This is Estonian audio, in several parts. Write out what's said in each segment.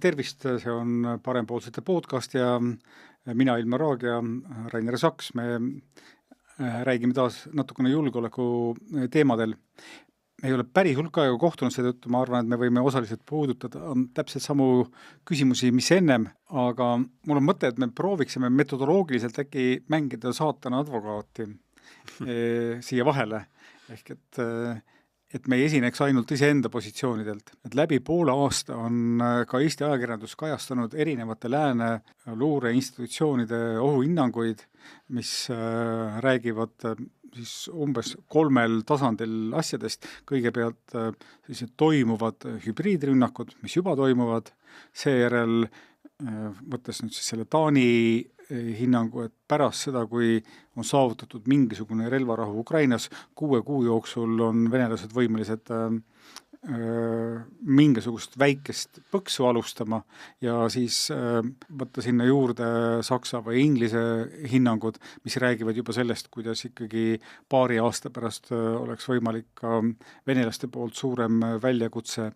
Tervist, see on Parempoolsete podcast ja mina Ilmar Raag ja Rainer Saks. Me räägime taas natukene julgeoleku teemadel. Me ei ole päris hulk aega kohtunud, seetõttu ma arvan, et me võime osaliselt puudutada täpselt samu küsimusi, mis ennem, aga mul on mõte, et me prooviksime metodoloogiliselt äkki mängida saatana advokaati siia vahele. Ehk et me ei esineks ainult iseenda positsioonidelt. Et läbi poole aasta on ka Eesti ajakirjandus kajastanud erinevate lääne luureinstitutsioonide ohuhinnanguid, mis räägivad siis umbes 3 tasandil asjadest. Kõigepealt toimuvad hübriidrünnakud, mis juba toimuvad, seejärel võttes nüüd siis selle Taani hinnangu, et pärast seda, kui on saavutatud mingisugune relvarahu Ukrainas, 6 kuu jooksul on venelased võimelised mingisugust väikest põksu alustama ja siis võtta sinna juurde Saksa või Inglise hinnangud, mis räägivad juba sellest, kuidas ikkagi paari aasta pärast oleks võimalik ka venelaste poolt suurem väljakutse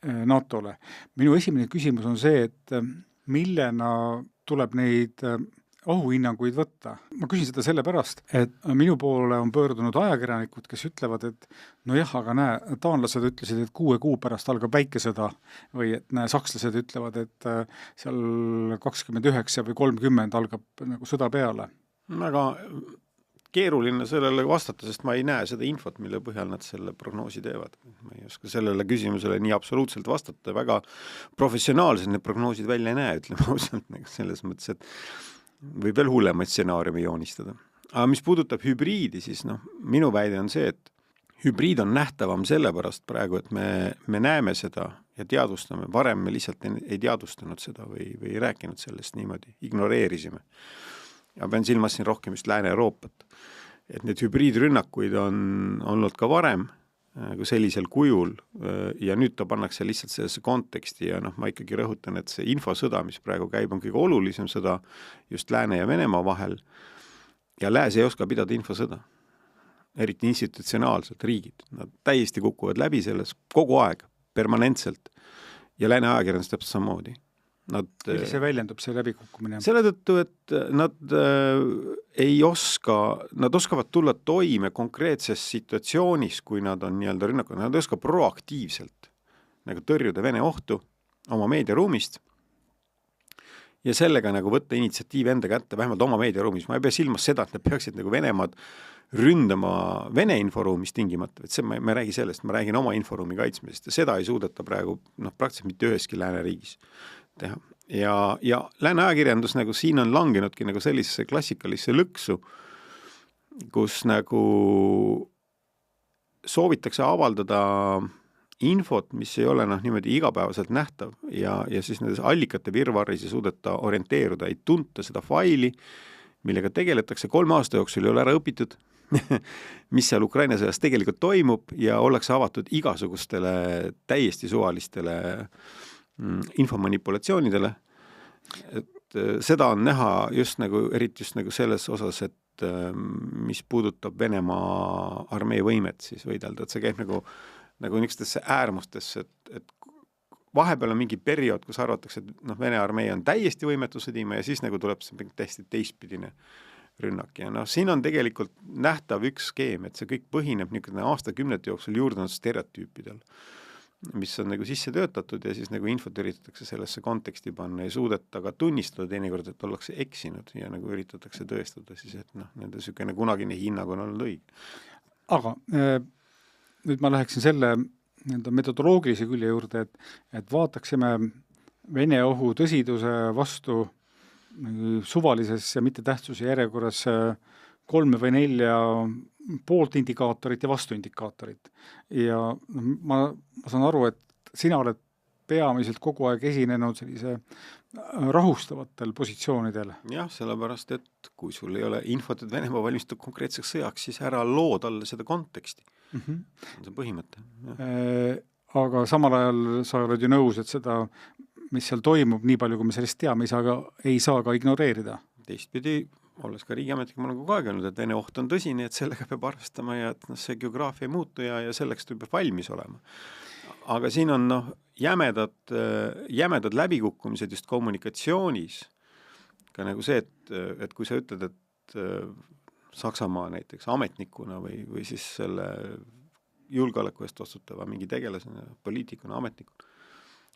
NATO-le. Minu esimene küsimus on see, et millena tuleb neid ohuhinnanguid võtta. Ma küsin seda sellepärast, et minu poole on pöördunud ajakirjanikud, kes ütlevad, et no jah, aga näe, taanlased ütlesid, et 6 kuu pärast algab väikesõda või et näe, sakslased ütlevad, et seal 29 või 30 algab nagu sõda peale. Väga keeruline sellele vastata, sest ma ei näe seda infot, mille põhjal nad selle prognoosi teevad. Ma ei oska sellele küsimusele nii absoluutselt vastata. Väga professionaalselt need prognoosid välja ei näe, ütleme ausalt, selles mõttes, et võib veel hullemaid stsenaariume joonistada. Aga mis puudutab hübriidi, siis minu väide on see, et hübriid on nähtavam sellepärast praegu, et me näeme seda ja teadvustame. Varem me lihtsalt ei teadvustanud seda või ei rääkinud sellest niimoodi, ignoreerisime. Ja pean silmas siin rohkem just Lääne-Euroopat. Et need hübriidrünnakuid on olnud ka varem kui sellisel kujul ja nüüd ta pannakse lihtsalt sellesse konteksti ja ma ikkagi rõhutan, et see infosõda, mis praegu käib, on kõige olulisem sõda just Lääne ja Venemaa vahel ja lääs ei oska pidada infosõda. Eriti institutsionaalselt riigid. Nad täiesti kukuvad läbi selles kogu aeg, permanentselt ja Lääne ajakirjandus täpselt samamoodi. Kuidas see väljendub, see läbikukkumine? Selle tõttu, et nad oskavad tulla toime konkreetses situatsioonis, kui nad on nii-öelda rünnakud, nad oskavad proaktiivselt nagu tõrjuda Vene ohtu oma meediaruumist ja sellega nagu võtta initsiatiiv enda kätte, vähemalt oma meediaruumis. Ma ei pea silmas seda, et nad peaksid nagu Venemaad ründama Vene inforuumis tingimata, et see, ma ei räägi sellest, ma räägin oma inforuumi kaitsmisest ja seda ei suudeta praegu praktiliselt mitte üheski lääneriigis teha. Ja lääne ajakirjandus nagu siin on langenudki nagu sellisesse klassikalisse lõksu, kus nagu soovitakse avaldada infot, mis ei ole niimoodi igapäevaselt nähtav ja siis nendes allikate virvarris ei suudeta orienteeruda, ei tunta seda faili, millega tegeletakse 3 aasta jooksul ei ole ära õpitud, mis seal Ukraina sõjas tegelikult toimub ja ollakse avatud igasugustele täiesti suvalistele infomanipulatsioonidele. Et seda on näha just nagu, eriti just nagu selles osas, et mis puudutab Venemaa armee võimet siis võidelda, et see käib nagu niisugustesse äärmustesse, et vahepeal on mingi periood, kus arvatakse, et Vene armee on täiesti võimetu sõdima ja siis nagu tuleb see täiesti teistpidine rünnak ja siin on tegelikult nähtav üks skeem, et see kõik põhineb aastakümnete jooksul juurdunud stereotüüpidel, mis on nagu sisse töötatud ja siis nagu infot üritatakse sellesse konteksti panna ja suudeta ka tunnistada teinekord, et ollakse eksinud ja nagu üritatakse tõestada siis, et nende sükene kunagine hinnang on olnud õige. Aga nüüd ma läheksin selle metodoloogilise külje juurde, et vaataksime Vene ohu tõsiduse vastu suvalises ja mitte tähtsuse järjekorras 3 või 4 poolt indikaatorit ja vastuindikaatorit. Ja ma saan aru, et sina oled peamiselt kogu aeg esinenud sellise rahustavatel positsioonidel. Jah, sellepärast, et kui sul ei ole infot, et Venemaa valmistub konkreetseks sõjaks, siis ära loo talle seda konteksti. On see põhimõte. Aga samal ajal sa oled ju nõus, et seda, mis seal toimub, nii palju kui me sellest teame, ei saa ka ignoreerida. Teistpidi olles ka riigiametnik, ma olen kogu aeg öelnud, et Vene oht on tõsine, et sellega peab arvestama ja et see geograafia ei muutu ja selleks peab valmis olema. Aga siin on jämedad läbikukkumised just kommunikatsioonis, ka nagu see, et kui sa ütled, et Saksamaa näiteks ametnikuna või siis selle julgeoleku eest vastutava mingi tegelasena, poliitikuna, ametnikuna,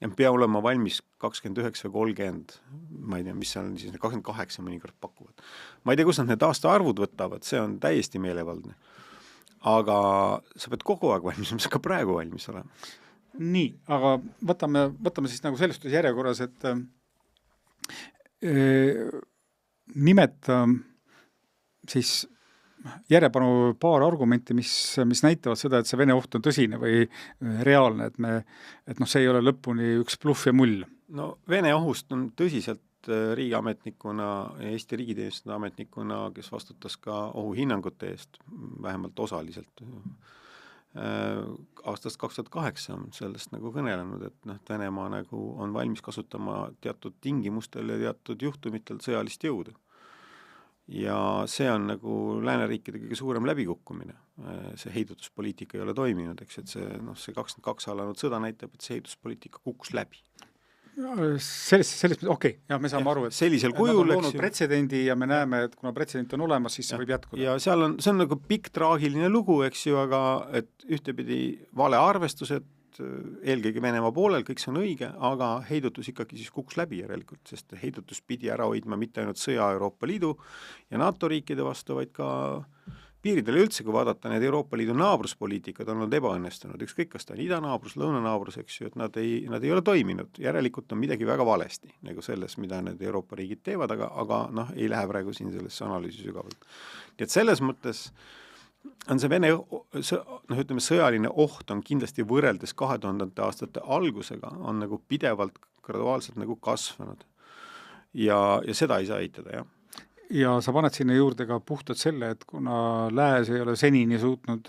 ja pea olema valmis 29 või 30, ma ei tea, mis seal on siis, 28 mõnikord pakuvad. Ma ei tea, kus nad need aastaarvud võtavad, see on täiesti meelevaldne. Aga sa pead kogu aeg valmis, mis ka praegu valmis olema. Nii, aga võtame siis nagu selles järjekorras, et nimeta siis järjepanu paar argumenti, mis näitavad seda, et see Vene oht on tõsine või reaalne, et see ei ole lõpuni üks bluff ja mull. No Vene ohust on tõsiselt riigiametnikuna, Eesti riigiteenistuse ametnikuna, kes vastutas ka ohuhinnangute eest, vähemalt osaliselt. Aastast 2008 on sellest nagu kõnelenud, et Venemaa nagu on valmis kasutama teatud tingimustel ja teatud juhtumitel sõjalist jõudu. Ja see on nagu lääneriikide kõige suurem läbikukkumine. See heidutuspoliitika ei ole toiminud, eks, et see 22 alanud sõda näitab, et see heidutuspoliitika kukkus läbi. Sellest okei, jah, me saame aru, et sellisel kujul, nad on loonud pretsedendi ja me näeme, et kuna pretsedent on olemas, siis see võib jätkuda. Ja see on nagu pikk traagiline lugu, eks ju, aga et ühtepidi vale arvestused, eelkõige Venemaa poolel, kõik see on õige, aga heidutus ikkagi siis kukkus läbi järelikult, sest heidutus pidi ära hoidma mitte ainult sõja Euroopa Liidu ja NATO riikide vastu, vaid ka piiridele üldse, kui vaadata need Euroopa Liidu naabruspoliitikad on olnud ebaõnnestunud, ükskõik kas ta on idanaabrus, lõunanaabrus, eks ju, et nad ei ole toiminud, järelikult on midagi väga valesti nagu selles, mida need Euroopa riigid teevad, aga ei lähe praegu siin sellesse analüüsi sügavalt. Nii et selles mõttes on see Vene, ütleme, sõjaline oht on kindlasti võrreldes 2000. aastate algusega on nagu pidevalt graduaalselt nagu kasvanud. Ja seda ei saa eitada, jah. Ja sa paned sinna juurde ka puhtalt selle, et kuna lääs ei ole senini suutnud,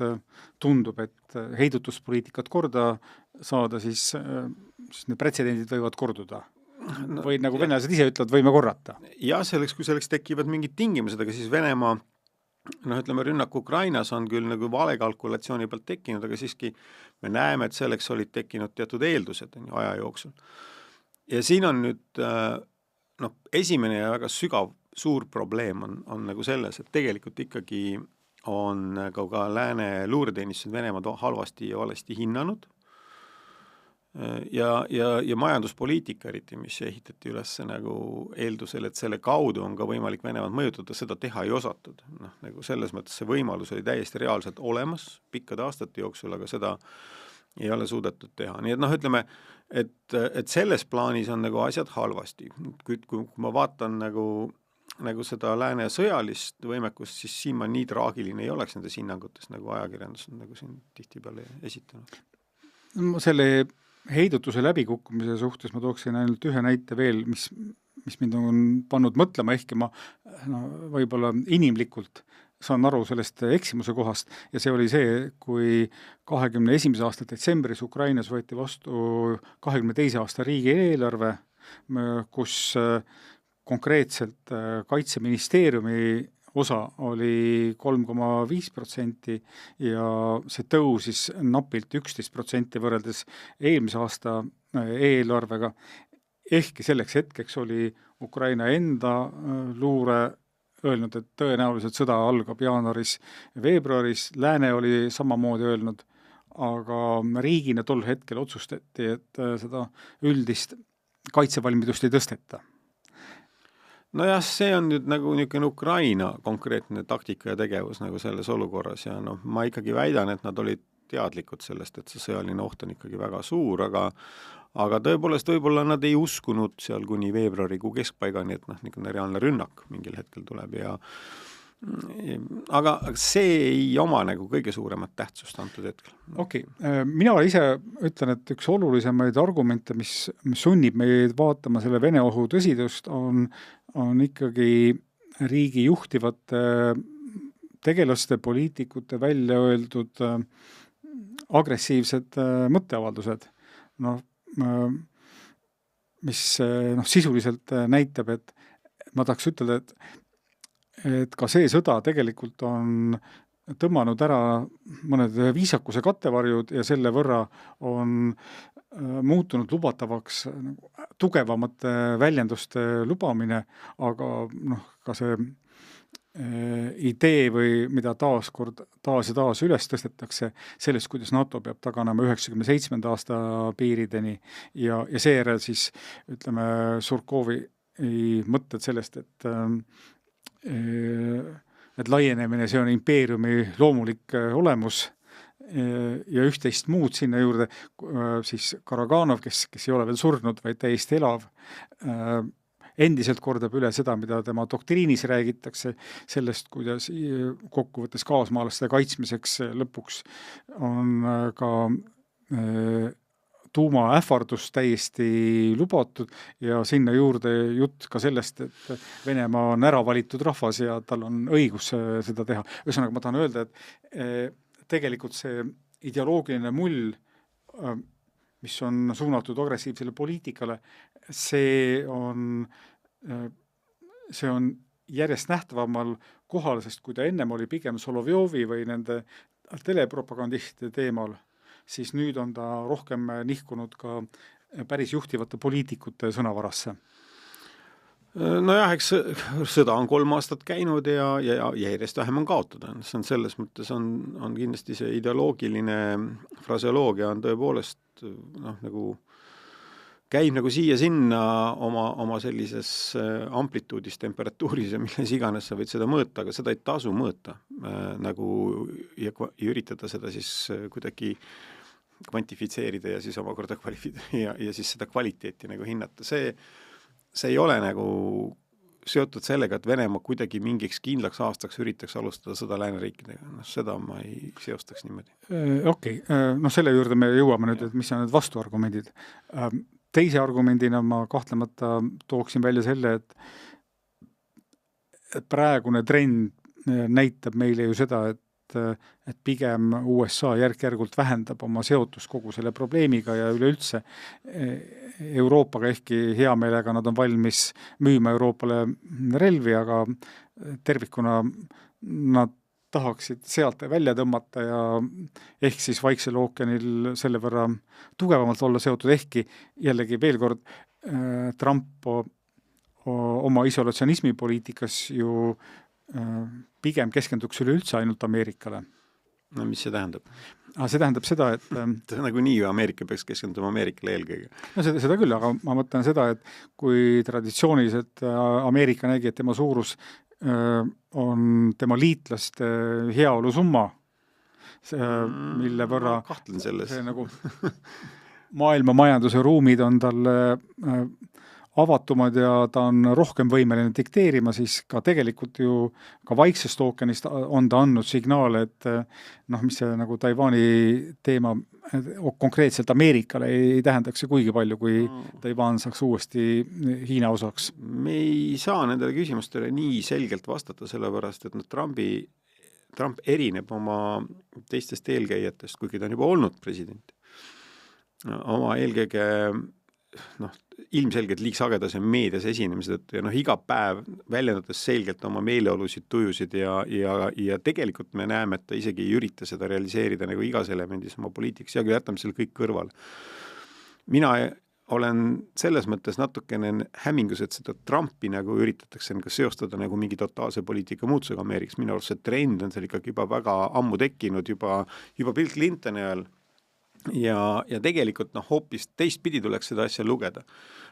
tundub, et heidutuspoliitikat korda saada, siis need pretsedendid võivad korduda. Või nagu venelased ise ütlevad, võime korrata. Ja kui selleks tekivad mingid tingimused, aga siis Venemaa ütleme, rünnak Ukrainas on küll nagu vale kalkulatsiooni pealt tekkinud, aga siiski me näeme, et selleks olid tekkinud teatud eeldused aja jooksul. Ja siin on nüüd esimene ja väga suur probleem on nagu selles, et tegelikult ikkagi on ka lääne luureteenistused Venemaad halvasti ja valesti hinnanud ja majanduspoliitika eriti, mis ehitati üles nagu eeldusel, et selle kaudu on ka võimalik Venemaad mõjutada, seda teha ei osatud. Nagu selles mõttes see võimalus oli täiesti reaalselt olemas pikkade aastate jooksul, aga seda ei ole suudetud teha. Nii et ütleme, et selles plaanis on nagu asjad halvasti. Kui ma vaatan nagu seda lääne sõjalist võimekust, siis siin ma nii traagiline ei oleks nendes hinnangutes, nagu ajakirjandus on nagu siin tihtipeale esitanud. Selle heidutuse läbikukkumise suhtes ma tooksin ainult ühe näite veel, mis mind on pannud mõtlema, ehkki ma võib-olla inimlikult saan aru sellest eksimuse kohast, ja see oli see, kui 21. aasta detsembris Ukrainas võeti vastu 22. aasta riigieelarve, kus konkreetselt Kaitseministeeriumi osa oli 3,5% ja see tõusis napilt 11% võrreldes eelmise aasta eelarvega. Ehkki selleks hetkeks oli Ukraina enda luure öelnud, et tõenäoliselt sõda algab jaanuaris-veebruaris, lääne oli samamoodi öelnud, aga riigina tol hetkel otsustati, et seda üldist kaitsevalmidust ei tõsteta. Nojah, see on nüüd nagu niisugune Ukraina konkreetne taktika ja tegevus nagu selles olukorras ja ma ikkagi väidan, et nad olid teadlikud sellest, et see sõjaline oht on ikkagi väga suur, aga tõepoolest võib-olla nad ei uskunud seal kuni veebruarikuu keskpaigani, et niisugune reaalne rünnak mingil hetkel tuleb aga see ei oma nagu kõige suuremat tähtsust antud hetkel. Okei. Mina ise ütlen, et üks olulisemaid argumente, mis sunnib meid vaatama selle Vene ohu tõsidust, on ikkagi riigi juhtivate tegelaste, poliitikute välja öeldud agressiivsed mõtteavaldused, mis sisuliselt näitab, et ma tahaks ütelda, et ka see sõda tegelikult on tõmmanud ära mõned viisakuse kattevarjud ja selle võrra on muutunud lubatavaks tugevamate väljenduste lubamine, aga ka see idee või mida taas ja taas üles tõstetakse sellest, kuidas NATO peab taganema 97. aasta piirideni ja seejärel siis ütleme Surkovi mõtted sellest, et laienemine, see on impeeriumi loomulik olemus ja üht-teist muud sinna juurde, siis Karaganov, kes ei ole veel surnud, vaid täiesti elav, endiselt kordab üle seda, mida tema doktriinis räägitakse, sellest, kuidas kokkuvõttes kaasmaalaste kaitsmiseks lõpuks on ka tuumaähvardus täiesti lubatud ja sinna juurde jutt ka sellest, et Venemaa on ära valitud rahvas ja tal on õigus seda teha. Ühesõnaga, ma tahan öelda, et tegelikult see ideoloogiline mull, mis on suunatud agressiivsele poliitikale, see on järjest nähtavamal kohal, sest kui ta ennem oli pigem Solovjovi või nende telepropagandistide teemal, siis nüüd on ta rohkem nihkunud ka päris juhtivate poliitikute sõnavarasse. Nojah, eks sõda on 3 aastat käinud ja järjest vähem on kaotada. See on selles mõttes on kindlasti see ideoloogiline fraseoloogia on tõepoolest nagu käib nagu siia-sinna oma sellises amplituudis, temperatuuris ja milles iganes sa võid seda mõõta, aga seda ei tasu mõõta ja üritada seda siis kuidagi kvantifitseerida ja siis omakorda ja siis seda kvaliteeti nagu hinnata. See ei ole nagu seotud sellega, et Venemaa kuidagi mingiks kindlaks aastaks üritaks alustada sõda lääneriikidega. Seda ma ei seostaks niimoodi. Okei, selle juurde me jõuame nüüd, et mis on need vastuargumendid. Teise argumendina ma kahtlemata tooksin välja selle, et praegune trend näitab meile ju seda, et pigem USA järk-järgult vähendab oma seotust kogu selle probleemiga ja üleüldse Euroopaga, ehkki hea meelega nad on valmis müüma Euroopale relvi, aga tervikuna nad tahaksid sealt välja tõmmata ja ehk siis Vaiksel ookeanil selle võrra tugevamalt olla seotud, ehkki jällegi veel kord Trump oma isolatsionismi poliitikas ju pigem keskenduks üleüldse ainult Ameerikale. No mis see tähendab? See tähendab seda, et nagu nii Ameerika peaks keskenduma Ameerikale eelkõige. No seda küll, aga ma mõtlen seda, et kui traditsiooniliselt Ameerika nägi, et tema suurus on tema liitlaste heaolu summa, mille võrra kahtlen selles. Nagu maailma majanduse ruumid on talle avatumad ja ta on rohkem võimeline dikteerima, siis ka tegelikult ju ka Vaiksest ookeanist on ta andnud signaale, et mis see nagu Taiwani teema konkreetselt Ameerikale ei tähendaks kuigi palju, kui Taiwan saaks uuesti Hiina osaks. Me ei saa nendele küsimustele nii selgelt vastata, sellepärast, et Trump erineb oma teistest eelkäijatest, kuigi ta on juba olnud president. Oma eelkõige ilmselgelt liiks sagedase meedias esinemise tõttu ja iga päev väljendades selgelt oma meeleolusid, tujusid ja tegelikult me näeme, et ta isegi ei ürita seda realiseerida nagu igas elemendis oma poliitikas ja jätame selle kõik kõrval. Mina olen selles mõttes natukene hämmingus, et seda Trumpi nagu üritatakse seostada nagu mingi totaalse poliitika muutusega Ameerikas. Minu arust see trend on seal ikkagi juba väga ammu tekkinud, juba Bill Clintoni ajal. Ja tegelikult hoopis teistpidi tuleks seda asja lugeda.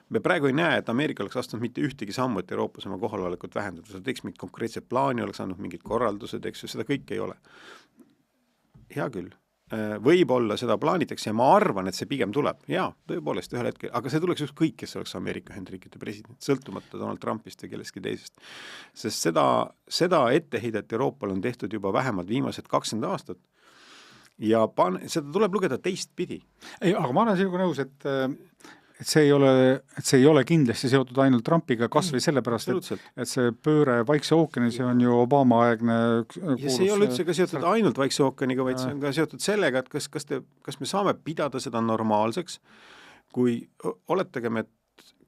Me praegu ei näe, et Ameerika oleks astunud mitte ühtegi sammu, et Euroopas oma kohalolekut vähendada. Seda teeks mingit konkreetset plaani, oleks andnud mingid korraldused, eks ju, seda kõik ei ole. Hea küll. Võib-olla seda plaanitakse ja ma arvan, et see pigem tuleb. Jaa, tõepoolest ühel hetkel, aga see tuleks just kõik, kes oleks Ameerika Ühendriikide president, sõltumata Donald Trumpist või kellestki teisest. Sest seda etteheidet Euroopal on tehtud juba vähemalt viimased 20 aastat. Ja seda tuleb lugeda teistpidi. Ei, aga ma olen sinuga nõus, et see ei ole kindlasti seotud ainult Trumpiga, kas või sellepärast, et see pööre Vaikse ookeanis on ju Obama-aegne ja see ei ole üldse ka seotud ainult Vaikse ookeaniga, vaid see on ka seotud sellega, et kas me saame pidada seda normaalseks, kui oletagem, et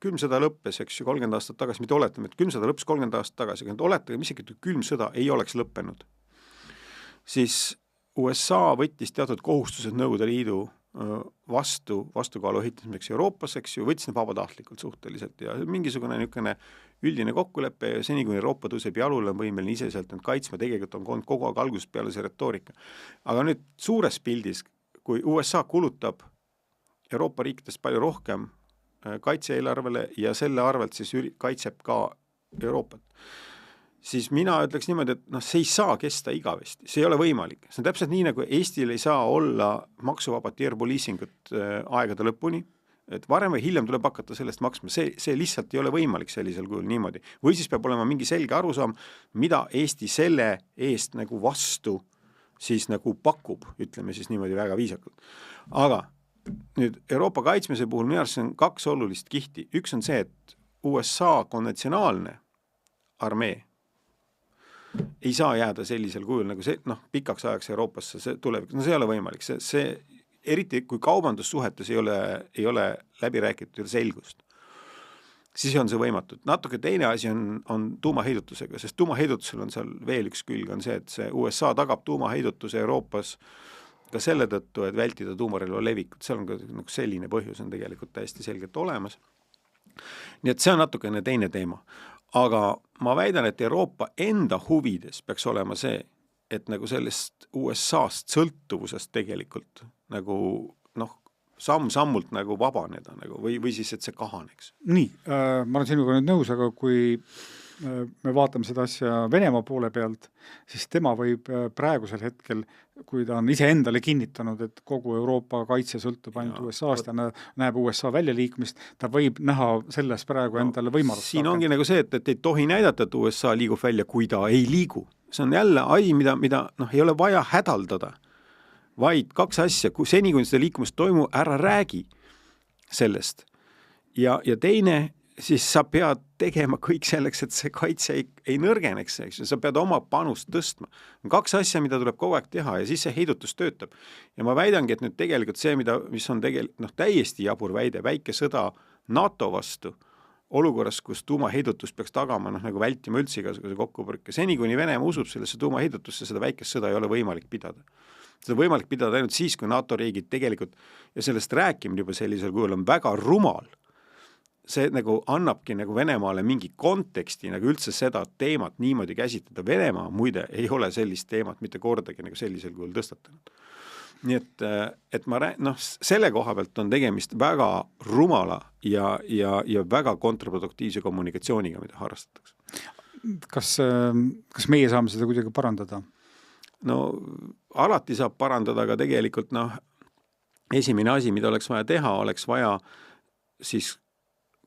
külmsõda lõppes, eks ju, 30 aastat tagasi, mitte oletame, et külmsõda lõppes 30 aastat tagasi, aga oletame, mis ikka külmsõda ei oleks lõppenud, siis USA võttis teatud kohustused Nõukogude Liidu vastukaalu ehitamiseks Euroopas, eks ju, võttis need vabatahtlikult suhteliselt ja mingisugune niisugune üldine kokkulepe ja seni, kui Euroopa tõuseb jalule, on võimeline ise sealt end kaitsma, tegelikult on kogu aeg algusest peale see retoorika. Aga nüüd suures pildis, kui USA kulutab Euroopa riikidest palju rohkem kaitse-eelarvele ja selle arvelt siis kaitseb ka Euroopat, siis mina ütleks niimoodi, et see ei saa kesta igavesti, see ei ole võimalik. See on täpselt nii, nagu Eestil ei saa olla maksuvabat airpoliisingut aegade lõpuni, et varem või hiljem tuleb hakata sellest maksma, see lihtsalt ei ole võimalik sellisel kujul niimoodi. Või siis peab olema mingi selge arusaam, mida Eesti selle eest nagu vastu siis nagu pakub, ütleme siis niimoodi väga viisakalt. Aga nüüd Euroopa kaitsmise puhul minu arust on 2 olulist kihti. Üks on see, et USA konventsionaalne armee ei saa jääda sellisel kujul nagu see, pikaks ajaks Euroopasse see tulevik. See ei ole võimalik. See eriti kui kaubandussuhetes ei ole läbi räägitud selgust, siis on see võimatu. Natuke teine asi on tuumaheidutusega, sest tuumaheidutusel on seal veel üks külg, on see, et see USA tagab tuumaheidutuse Euroopas ka selle tõttu, et vältida tuumarelva levikut. Seal on ka nagu selline põhjus on tegelikult täiesti selgelt olemas. Nii et see on natukene teine teema. Aga ma väidan, et Euroopa enda huvides peaks olema see, et nagu sellest USA-st sõltuvusest tegelikult nagu samm-sammult nagu vabaneda nagu, või siis, et see kahaneks. Nii, ma olen sinuga nüüd nõus, aga kui me vaatame seda asja Venemaa poole pealt, siis tema võib praegusel hetkel, kui ta on ise endale kinnitanud, et kogu Euroopa kaitse sõltub ainult USA-st ja näeb USA väljaliikumist, ta võib näha selles praegu endale võimalust. Siin ongi nagu see, et ei tohi näidata, et USA liigub välja, kui ta ei liigu. See on jälle asi, mida ei ole vaja hädaldada, vaid 2 asja, seni kui seda liikumist toimub, ära räägi sellest. Ja teine, siis sa pead tegema kõik selleks, et see kaitse ei nõrgeneks, eks. Sa pead oma panust tõstma. 2 asja, mida tuleb kogu aeg teha ja siis see heidutus töötab. Ja ma väidangi, et nüüd tegelikult see, mis on tegelikult täiesti jabur väide, väike sõda NATO vastu, olukorras, kus tuumaheidutus peaks tagama, nagu vältima üldse igasuguse kokkupõrke. Seni, kuni Venemaa usub sellesse tuumaheidutusse, seda väikest sõda ei ole võimalik pidada. Seda võimalik pidada ainult siis, kui NATO riigid tegelikult, ja sellest rääkimine juba sellisel kujul on väga rumal. See nagu annabki nagu Venemaale mingi konteksti nagu üldse seda teemat niimoodi käsitleda. Venemaa muide ei ole sellist teemat mitte kordagi nagu sellisel kujul tõstatanud. Nii et selle koha pealt on tegemist väga rumala ja väga kontraproduktiivse kommunikatsiooniga, mida harrastatakse. Kas meie saame seda kuidagi parandada? No alati saab parandada, aga tegelikult esimene asi, mida oleks vaja teha, oleks vaja siis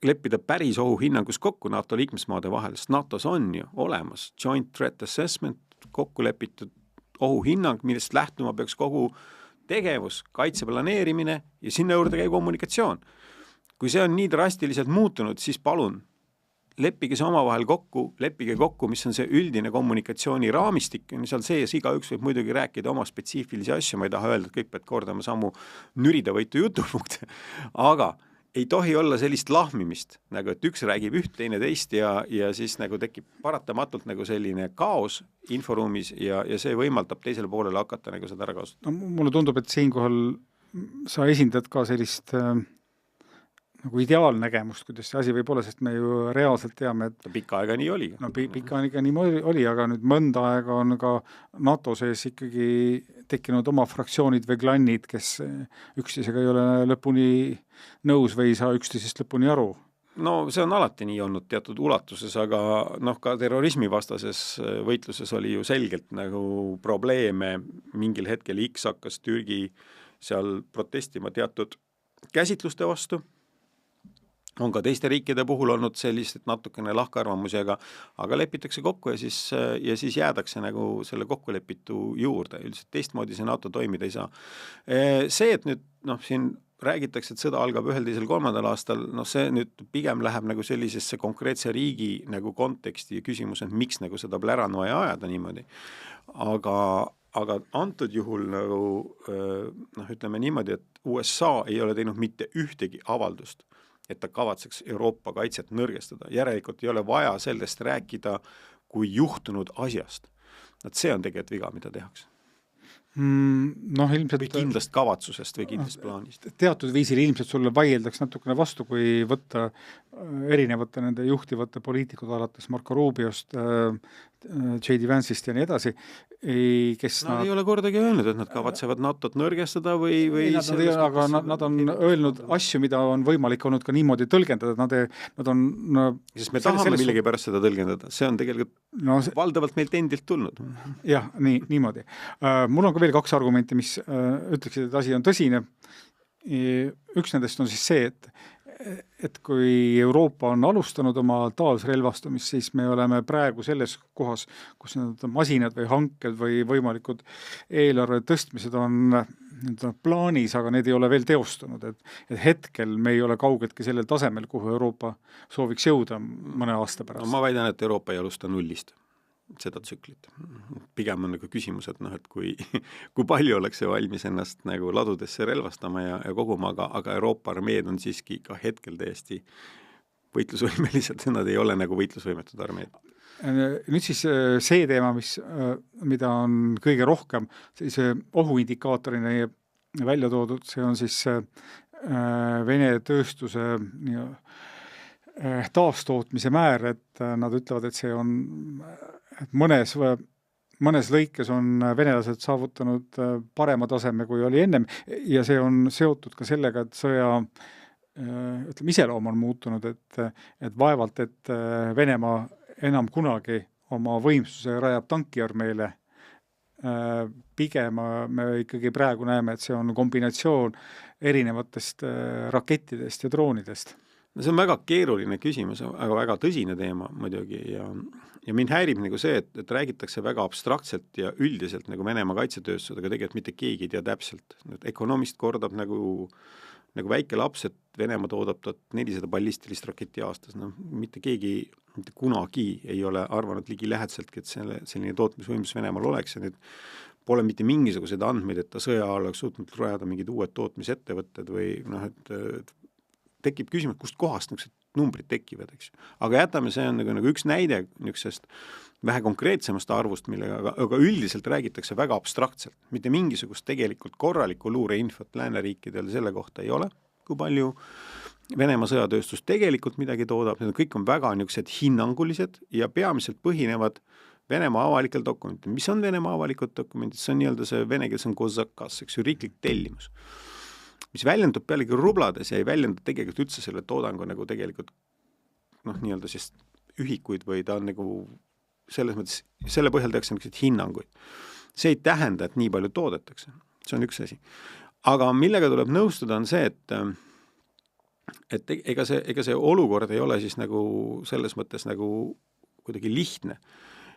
leppida päris ohuhinnangus kokku NATO liikmesmaade vahel, sest NATOs on ju olemas Joint Threat Assessment, kokku lepitud ohuhinnang, millest lähtuma peaks kogu tegevus, kaitseplaneerimine ja sinna juurde käib kommunikatsioon. Kui see on nii drastiliselt muutunud, siis palun leppige see omavahel kokku, leppige kokku, mis on see üldine kommunikatsiooni raamistik, seal sees igaüks võib muidugi rääkida oma spetsiifilisi asju, ma ei taha öelda, et kõik pead kordama samu nüridavõitu jutupunkte, aga ei tohi olla sellist lahmimist, nagu et üks räägib üht, teine teist ja siis nagu tekib paratamatult nagu selline kaos inforuumis ja see võimaldab teisele poolele hakata nagu seda ära kasutada. Mulle tundub, et siinkohal sa esindad ka sellist nagu ideaalnägemust, kuidas see asi võib olla, sest me ju reaalselt teame, et pikka aega nii oli. Pikka aega nii oli, aga nüüd mõnda aega on ka NATO sees ikkagi tekkinud oma fraktsioonid või klannid, kes üksteisega ei ole lõpuni nõus või ei saa üksteisest lõpuni aru. No see on alati nii olnud teatud ulatuses, aga ka terrorismivastases võitluses oli ju selgelt nagu probleeme. Mingil hetkel X hakkas Türgi seal protestima teatud käsitluste vastu. On ka teiste riikide puhul olnud sellised natukene lahkarvamusi, aga lepitakse kokku ja siis jäädakse nagu selle kokkulepitu juurde. Üldiselt teistmoodi see NATO toimida ei saa. See, et nüüd siin räägitakse, et sõda algab 1., 2., 3. aastal, see nüüd pigem läheb nagu sellisesse konkreetse riigi nagu konteksti ja küsimus on, miks nagu seda pläranu ei ajada niimoodi. Aga antud juhul nagu, ütleme niimoodi, et USA ei ole teinud mitte ühtegi avaldust, et ta kavatseks Euroopa kaitset nõrgestada. Järelikult ei ole vaja sellest rääkida kui juhtunud asjast. See on tegelikult viga, mida tehakse. Ilmselt või kindlast kavatsusest või kindlast plaanist. Teatud viisil ilmselt sulle vaieldaks natukene vastu, kui võtta erinevate nende juhtivate poliitikud alates Marco Rubiost, J.D. Vance'ist ja nii edasi, kes ei ole kordagi öelnud, et nad kavatsevad NATO-t nõrgestada või aga nad on öelnud asju, mida on võimalik olnud ka niimoodi tõlgendada, nad on sest me tahame millegipärast seda tõlgendada, see on tegelikult valdavalt meilt endilt tulnud. Jah, niimoodi. Mul on ka veel 2 argumenti, mis ütleksid, et asi on tõsine. Üks nendest on siis see, et kui Euroopa on alustanud oma taasrelvastumist, siis me oleme praegu selles kohas, kus need masinad või hanked või võimalikud eelarve tõstmised on plaanis, aga need ei ole veel teostunud. Et hetkel me ei ole kaugeltki sellel tasemel, kuhu Euroopa sooviks jõuda mõne aasta pärast. Ma väidan, et Euroopa ei alusta nullist seda tsüklit. Pigem on nagu küsimus, et et kui palju oleks see valmis ennast nagu ladudesse relvastama ja koguma, aga Euroopa armeed on siiski ka hetkel täiesti võitlusvõimelised, nad ei ole nagu võitlusvõimetud armeed. Nüüd siis see teema, mida on kõige rohkem sellise ohuindikaatorina välja toodud, see on siis Vene tööstuse taastootmise määr, et nad ütlevad, et see on et mõnes lõikes on venelased saavutanud parema taseme, kui oli ennem ja see on seotud ka sellega, et sõja iseloom on muutunud, et vaevalt, et Venemaa enam kunagi oma võimsuse rajab tankiarmeele. Pigem me ikkagi praegu näeme, et see on kombinatsioon erinevatest rakettidest ja droonidest. See on väga keeruline küsimus, aga väga tõsine teema muidugi ja mind häirib nagu see, et räägitakse väga abstraktselt ja üldiselt nagu Venemaa kaitsetööstused, aga tegelikult mitte keegi ei tea täpselt. Economist kordab nagu väike laps, et Venemaa toodab 1400 ballistilist raketti aastas. Mitte keegi mitte kunagi ei ole arvanud ligi lähedseltki, et selline tootmisvõimsus Venemaal oleks ja nüüd pole mitte mingisuguseid andmeid, et ta sõja oleks suutnud rajada mingid uued tootmisettevõtted või et tekib küsimus, kust kohast niisugused numbrid tekivad, eks. Aga jätame, see on nagu üks näide niisugusest vähe konkreetsemast arvust, millega aga üldiselt räägitakse väga abstraktselt. Mitte mingisugust tegelikult korralikku luureinfot lääneriikidel selle kohta ei ole, kui palju Venemaa sõjatööstus tegelikult midagi toodab, need kõik on väga niisugused hinnangulised ja peamiselt põhinevad Venemaa avalikel dokumendid. Mis on Venemaa avalikud dokumendid? See on nii-öelda see venekeelse on kozakkas, eks ju, riiklik tellimus. Mis väljendub pealegi rublades ja ei väljenda tegelikult üldse selle toodangu nagu tegelikult nii-öelda siis ühikuid või ta on nagu selles mõttes, selle põhjal tehakse niisugused hinnanguid. See ei tähenda, et nii palju toodetakse. See on üks asi. Aga millega tuleb nõustuda on see, et ega see olukord ei ole siis nagu selles mõttes nagu kuidagi lihtne.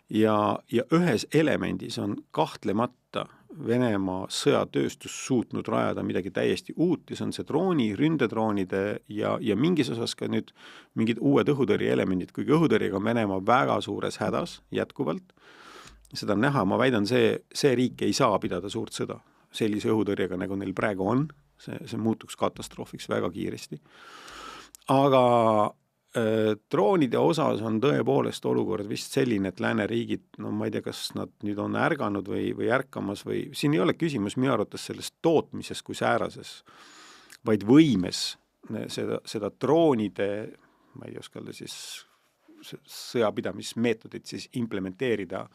Ja ühes elemendis on kahtlemata Venemaa sõjatööstus suutnud rajada midagi täiesti uut ja see on see ründedroonide ja mingis osas ka nüüd mingid uued õhutõrje elemendid, kuigi õhutõrjega on Venemaa väga suures hädas jätkuvalt. Seda on näha, ma väidan, see riik ei saa pidada suurt sõda sellise õhutõrjega, nagu neil praegu on. See muutuks katastroofiks väga kiiresti. Aga droonide osas on tõepoolest olukord vist selline, et lääneriigid, ma ei tea, kas nad nüüd on ärganud või ärkamas või siin ei ole küsimus minu arvates sellest tootmises kui säärases, vaid võimes seda droonide, ma ei oskalda siis sõjapidamismeetodit siis implementeerida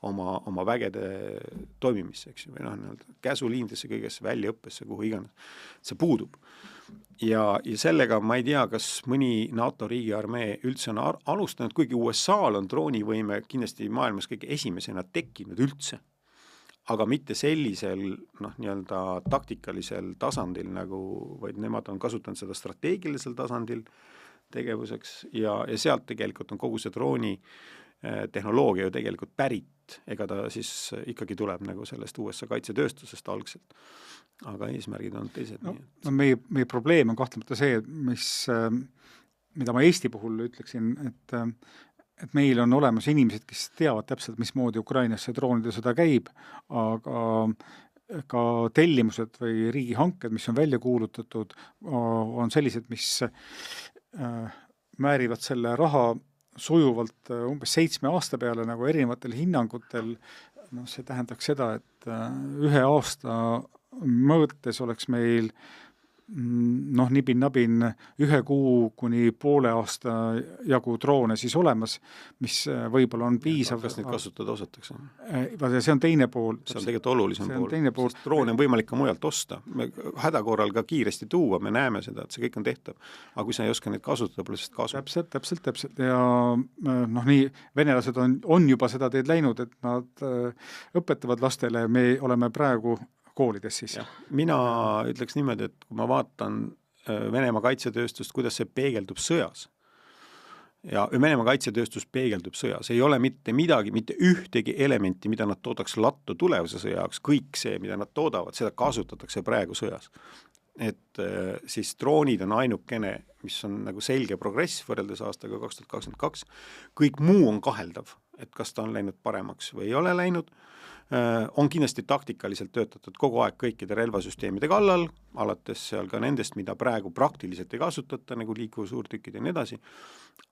oma vägede toimimisse, eks ju, või käsuliindesse kõigesse väljaõppesse, kuhu iganes. See puudub. Ja sellega ma ei tea, kas mõni NATO riigiarmee üldse on alustanud, kuigi USA-l on droonivõime kindlasti maailmas kõige esimesena tekkinud üldse, aga mitte sellisel nii-öelda taktikalisel tasandil, vaid nemad on kasutanud seda strateegilisel tasandil tegevuseks ja sealt tegelikult on kogu see drooni tehnoloogia ju tegelikult pärit, ega ta siis ikkagi tuleb nagu sellest USA kaitsetööstusest algselt. Aga eesmärgid on teised. Meie probleem on kahtlemata see, mida ma Eesti puhul ütleksin, et meil on olemas inimesed, kes teavad täpselt, mismoodi Ukrainasse droonide sõda käib, aga ka tellimused või riigihanked, mis on välja kuulutatud, on sellised, mis määrivad selle raha sujuvalt umbes 7 aasta peale nagu erinevatel hinnangutel. See tähendaks seda, et 1 aasta mõõtes oleks meil nibin-nabin 1 kuu kuni poole aasta jagu droone siis olemas, mis võib-olla on piisav. Kas neid kasutada osatakse? See on teine pool. See on tegelikult olulisem pool. Sest droone on võimalik ka mujalt osta. Me hädakorral ka kiiresti tuua, me näeme seda, et see kõik on tehtav. Aga kui sa ei oska neid kasutada, pole sest kasu. Täpselt. Ja nii, venelased on juba seda teed läinud, et nad õpetavad lastele, me oleme praegu koolides siis. Mina ütleks niimoodi, et kui ma vaatan Venemaa kaitsetööstust, kuidas see peegeldub sõjas. Ja Venemaa kaitsetööstus peegeldub sõjas. Ei ole mitte midagi, mitte ühtegi elementi, mida nad toodaks lattu tulevase sõja jaoks. Kõik see, mida nad toodavad, seda kasutatakse praegu sõjas. Et siis droonid on ainukene, mis on nagu selge progress võrreldes aastaga 2022. Kõik muu on kaheldav, et kas ta on läinud paremaks või ei ole läinud. On kindlasti taktikaliselt töötatud kogu aeg kõikide relvasüsteemide kallal, alates seal ka nendest, mida praegu praktiliselt ei kasutata, nagu liikuva suurtükid ja nii edasi.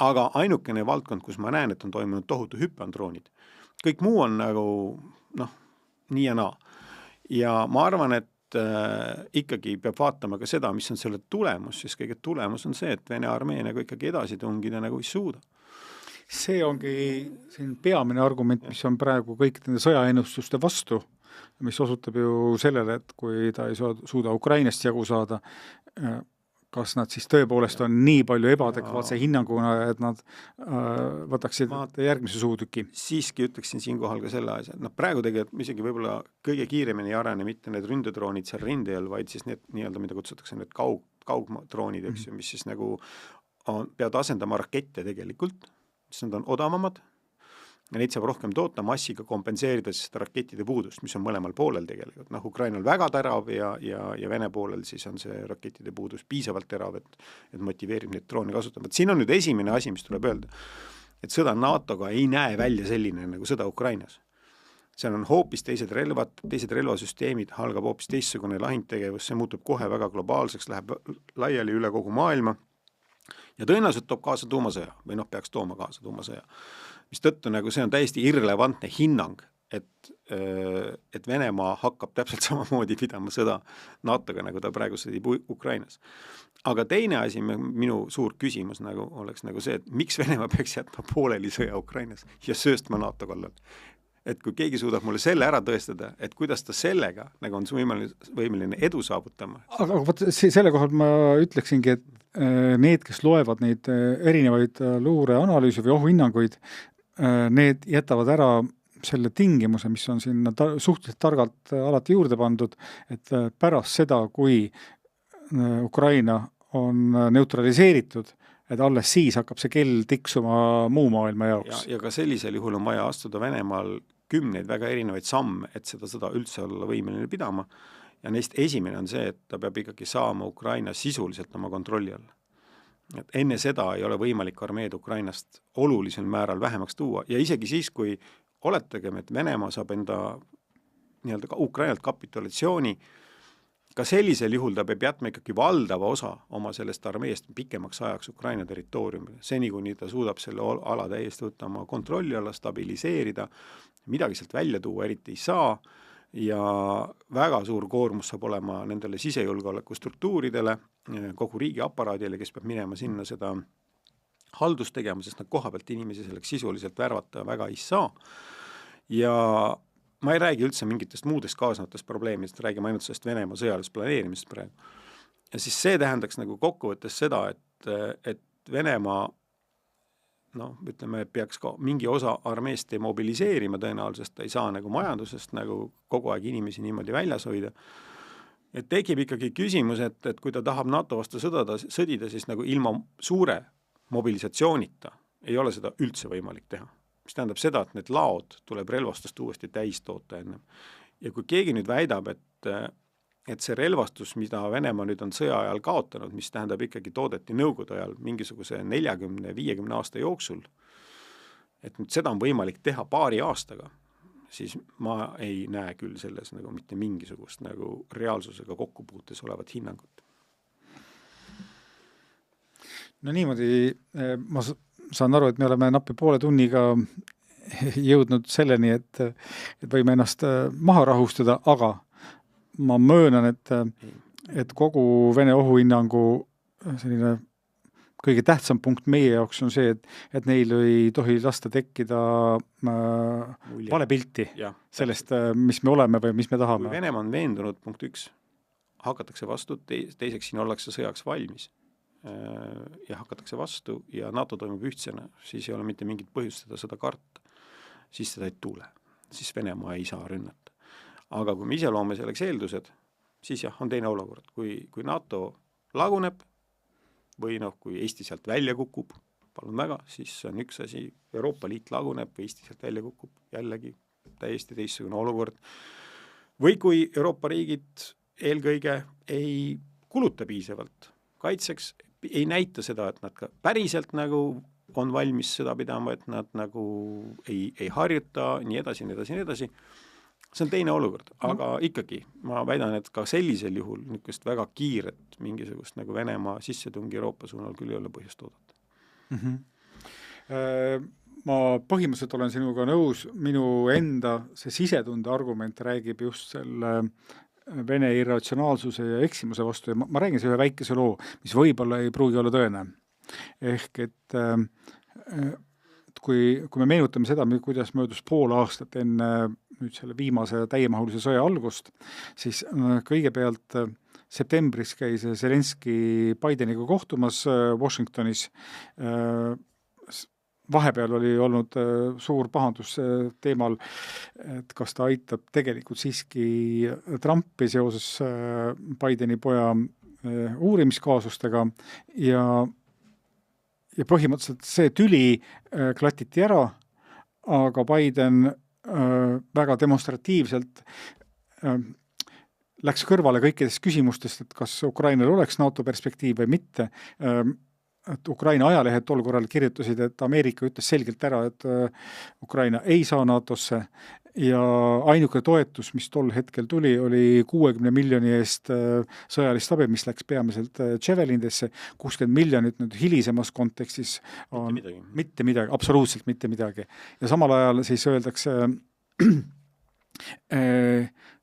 Aga ainukene valdkond, kus ma näen, et on toimunud tohutu hüppe, on droonid. Kõik muu on nagu, nii ja naa. Ja ma arvan, et ikkagi peab vaatama ka seda, mis on selle tulemus, siis kõige tulemus on see, et Vene armee nagu ikkagi edasi tungida nagu ei suuda. See ongi siin peamine argument, mis on praegu kõik nende sõjaennustuste vastu, mis osutab ju sellele, et kui ta ei suuda Ukrainast jagu saada, kas nad siis tõepoolest on nii palju ebaadekvaatse hinnanguna, et nad võtaksid järgmise suutüki. Siiski ütleksin siinkohal ka selle asja, et praegu tegelikult isegi võib-olla kõige kiiremini ei arene mitte need ründedroonid seal rindejal, vaid siis need nii-öelda, mida kutsutakse need kaugdroonid, eks ju, mis siis nagu peavad asendama rakette tegelikult, mis nad on odavamad ja neid saab rohkem toota massiga kompenseerida siis seda rakettide puudust, mis on mõlemal poolel tegelikult. Ukrainal väga terav ja Vene poolel siis on see rakettide puudus piisavalt terav, et motiveerib neid droone kasutama. Siin on nüüd esimene asi, mis tuleb öelda, et sõda NATO-ga ei näe välja selline nagu sõda Ukrainas. Seal on hoopis teised relvasüsteemid, algab hoopis teistsugune lahingtegevus, see muutub kohe väga globaalseks, läheb laiali üle kogu maailma. Ja tõenäoliselt toob kaasa tuumasõja või peaks tooma kaasa tuumasõja. Mis tõttu nagu see on täiesti irrelevantne hinnang, et Venemaa hakkab täpselt samamoodi pidama sõda NATO-ga, nagu ta praegu sõdib Ukrainas. Aga teine asi, minu suur küsimus nagu oleks nagu see, et miks Venemaa peaks jätma pooleli sõja Ukrainas ja sööstma NATO kallal? Et kui keegi suudab mulle selle ära tõestada, et kuidas ta sellega nagu on võimeline edu saavutama. Aga võt, selle kohal ma ütleksingi, et need, kes loevad neid erinevaid luureanalüüse või ohuhinnanguid, need jätavad ära selle tingimuse, mis on sinna suhteliselt targalt alati juurde pandud, et pärast seda, kui Ukraina on neutraliseeritud, et alles siis hakkab see kell tiksuma muu maailma jaoks. Ja ka sellisel juhul on vaja astuda Venemaal 10 väga erinevaid samme, et seda üldse olla võimeline pidama. Ja neist esimene on see, et ta peab ikkagi saama Ukraina sisuliselt oma kontrolli alla. Et enne seda ei ole võimalik armeed Ukrainast olulisel määral vähemaks tuua. Ja isegi siis, kui oletagem, et Venemaa saab enda nii-öelda ka Ukrainalt kapitulatsiooni, ka sellisel juhul ta peab jätma ikkagi valdava osa oma sellest armeest pikemaks ajaks Ukraina territooriumile. Seni, kuni ta suudab selle ala täiesti võtta oma kontrolli alla, stabiliseerida, midagi sealt välja tuua eriti ei saa ja väga suur koormus saab olema nendele sisejulgeoleku struktuuridele, kogu riigi aparaadile, kes peab minema sinna seda haldust tegema, sest nad kohapealt inimesi selleks sisuliselt värvata väga ei saa. Ja ma ei räägi üldse mingitest muudest kaasnevatest probleemidest, räägime ainult sellest Venemaa sõjalist planeerimist praegu. Ja siis see tähendaks nagu kokkuvõttes seda, et Venemaa ütleme, peaks ka mingi osa armeest demobiliseerima tõenäoliselt, ta ei saa nagu majandusest nagu kogu aeg inimesi niimoodi väljas hoida. Et tekib ikkagi küsimus, et kui ta tahab NATO vastu sõdida, siis nagu ilma suure mobilisatsioonita ei ole seda üldse võimalik teha. Mis tähendab seda, et need laod tuleb relvastust uuesti täis toota enne. Ja kui keegi nüüd väidab, et see relvastus, mida Venemaa nüüd on sõja ajal kaotanud, mis tähendab ikkagi toodeti nõukogude ajal mingisuguse 40-50 aasta jooksul, et nüüd seda on võimalik teha paari aastaga, siis ma ei näe küll selles nagu mitte mingisugust nagu reaalsusega kokkupuutes olevat hinnangut. No niimoodi, ma saan aru, et me oleme napi poole tunniga jõudnud selleni, et võime ennast maha rahustada, aga ma möönan, et kogu Vene ohuhinnangu selline kõige tähtsam punkt meie jaoks on see, et neil ei tohi lasta tekkida valepilti sellest, mis me oleme või mis me tahame. Kui Venemaa on veendunud, punkt 1, hakatakse vastu, teiseks siin ollakse sõjaks valmis ja hakatakse vastu ja NATO toimub ühtsena, siis ei ole mitte mingit põhjust seda karta. Siis seda ei tule. Siis Venemaa ei saa rünnata. Aga kui me ise loome selleks eeldused, siis jah, on teine olukord. Kui NATO laguneb või kui Eesti sealt välja kukub, palun väga, siis on üks asi, Euroopa Liit laguneb või Eesti sealt välja kukub, jällegi täiesti teistsugune olukord. Või kui Euroopa riigid eelkõige ei kuluta piisavalt kaitseks, ei näita seda, et nad ka päriselt nagu on valmis seda pidama, et nad nagu ei harjuta, nii edasi. See on teine olukord, aga ikkagi ma väidan, et ka sellisel juhul niisugust väga kiiret mingisugust nagu Venemaa sissetungi Euroopa suunal küll ei ole põhjust oodata. Ma põhimõtteliselt olen sinuga nõus, minu enda see sisetunde argument räägib just selle Vene irratsionaalsuse ja eksimuse vastu ja ma räägin see ühe väikese loo, mis võib-olla ei pruugi olla tõene. Ehk et kui me meenutame seda, kuidas möödus pool aastat enne nüüd selle viimase täiemahulise sõja algust, siis kõigepealt septembris käis Zelenski Bideniga kohtumas Washingtonis. Vahepeal oli olnud suur pahandus teemal, et kas ta aitab tegelikult siiski Trumpi seoses Bideni poja uurimiskaasustega ja põhimõtteliselt see tüli klatiti ära, aga Biden väga demonstratiivselt läks kõrvale kõikidest küsimustest, et kas Ukrainal oleks NATO perspektiiv või mitte. Et Ukraina ajalehed tol korral kirjutasid, et Ameerika ütles selgelt ära, et Ukraina ei saa NATOsse ja ainuke toetus, mis tol hetkel tuli, oli 60 miljoni eest sõjalist abi, mis läks peamiselt Javelinidesse, 60 miljonit nüüd hilisemas kontekstis on mitte midagi, absoluutselt mitte midagi. Ja samal ajal siis öeldakse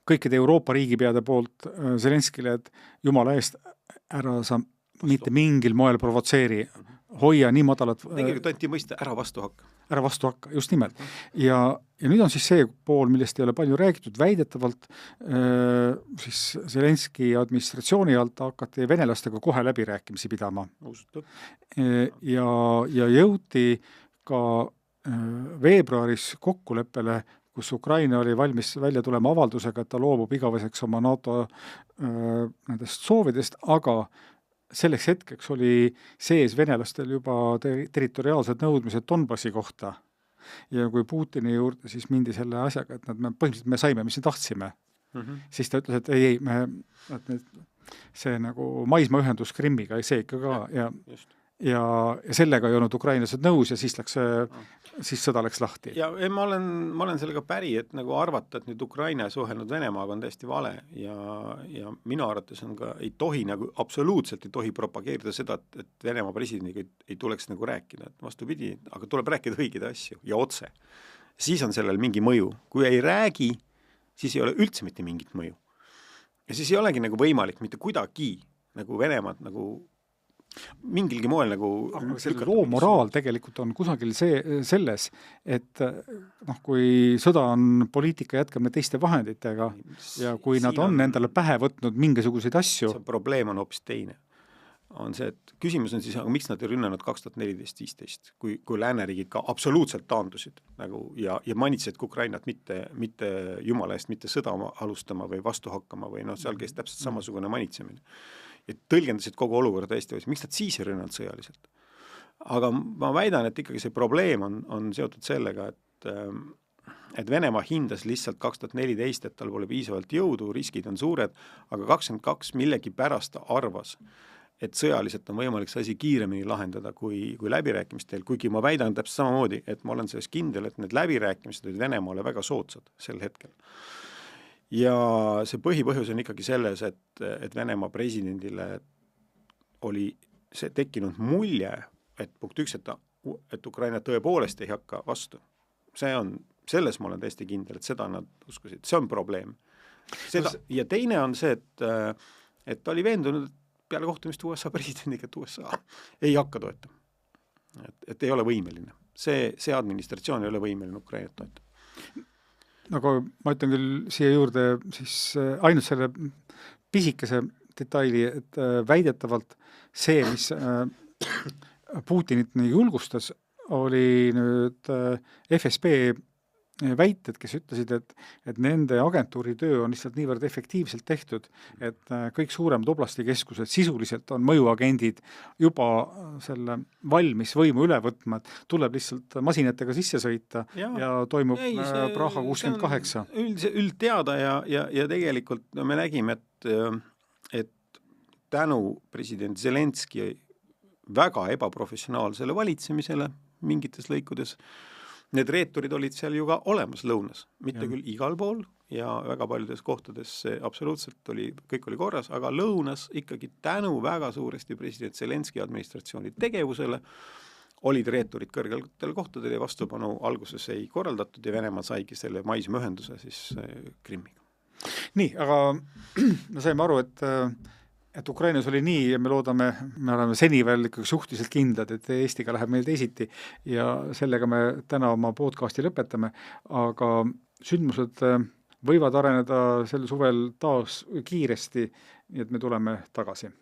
kõikide Euroopa riigipeade poolt Zelenskile, et jumala eest ära sa mitte mingil moel provotseeri, hoia nii madalat... Tegelikult anti mõista ära vastu hakka. Ära vastu hakka, just nimelt. Ja nüüd on siis see pool, millest ei ole palju räägitud, väidetavalt siis Zelenski administratsiooni alt hakati venelastega kohe läbirääkimisi pidama. Ja jõuti ka veebruaris kokkuleppele, kus Ukraina oli valmis välja tulema avaldusega, et ta loobub igaveseks oma NATO nendest soovidest, aga selleks hetkeks oli sees venelastel juba territoriaalsed nõudmised Donbassi kohta. Ja kui Putini juurde siis mindi selle asjaga, et põhimõtteliselt me saime, mis me tahtsime, siis ta ütles, et see nagu maismaaühendus Krimmiga, see ikka ka ja sellega ei olnud ukrainlased nõus ja siis sõda läks lahti. Ja ma olen sellega päri, et nagu arvata, et nüüd Ukraina suhelnud Venemaaga on täiesti vale ja minu arvates on ka, absoluutselt ei tohi propageerida seda, et Venemaa presidendiga ei tuleks nagu rääkida, et vastupidi, aga tuleb rääkida õigeid asju ja otse. Siis on sellel mingi mõju. Kui ei räägi, siis ei ole üldse mitte mingit mõju. Ja siis ei olegi nagu võimalik mitte kuidagi nagu Venemaad nagu mingilgi moel nagu... Selle loo moraal tegelikult on kusagil selles, et kui sõda on poliitika jätkamine teiste vahenditega ja kui nad on endale pähe võtnud mingisuguseid asju... See probleem on hoopis teine. On see, et küsimus on siis, aga miks nad ei rünnanud 2014-15, kui lääneriigid ka absoluutselt taandusid nagu, ja manitsesid Ukrainat mitte jumala eest, mitte sõda alustama või vastu hakkama või seal käis täpselt samasugune manitsemine. Ja tõlgendasid kogu olukorda hästi, miks nad siis ei rünnanud sõjaliselt. Aga ma väidan, et ikkagi see probleem on seotud sellega, et Venemaa hindas lihtsalt 2014, et tal pole piisavalt jõudu, riskid on suured, aga 22 millegi pärast arvas, et sõjaliselt on võimalik see asi kiiremini lahendada kui läbirääkimistel, kuigi ma väidan täpselt samamoodi, et ma olen selles kindel, et need läbirääkimised olid Venemaale väga soodsad sel hetkel. Ja see põhipõhjus on ikkagi selles, et Venemaa presidendile oli see tekkinud mulje, et punkt 1, et Ukraina tõepoolest ei hakka vastu. Selles ma olen täiesti kindel, et seda nad uskusid. See on probleem. Ja teine on see, et ta oli veendunud, peale kohtumist USA presidendiga, et USA ei hakka toetama. Et ei ole võimeline. See administratsioon ei ole võimeline Ukrainat toetama. Aga ma ütlen küll siia juurde siis ainult selle pisikese detaili, et väidetavalt see, mis Putinit julgustas, oli nüüd FSB väited, kes ütlesid, et nende agentuuri töö on lihtsalt niivõrd efektiivselt tehtud, et kõik suuremad oblastikeskused sisuliselt on mõjuagendid juba selle valmis võimu üle võtma, et tuleb lihtsalt masinatega sisse sõita ja toimub Praha 68. Üldteada ja tegelikult me nägime, et tänu president Zelenski väga ebaprofessionaalsele valitsemisele mingites lõikudes need reeturid olid seal ju ka olemas lõunas, mitte küll igal pool ja väga paljudes kohtades absoluutselt kõik oli korras, aga lõunas ikkagi tänu väga suuresti president Zelenski administratsiooni tegevusele olid reeturid kõrgetel kohtadel ja vastupanu alguses ei korraldatud ja Venemaa saigi selle maismaaühenduse siis Krimmiga. Nii, aga me saime aru, et Ukrainas oli nii ja me oleme seni veel ikkagi suhteliselt kindlad, et Eestiga läheb meil teisiti ja sellega me täna oma podcasti lõpetame, aga sündmused võivad areneda sel suvel taas kiiresti, nii et me tuleme tagasi.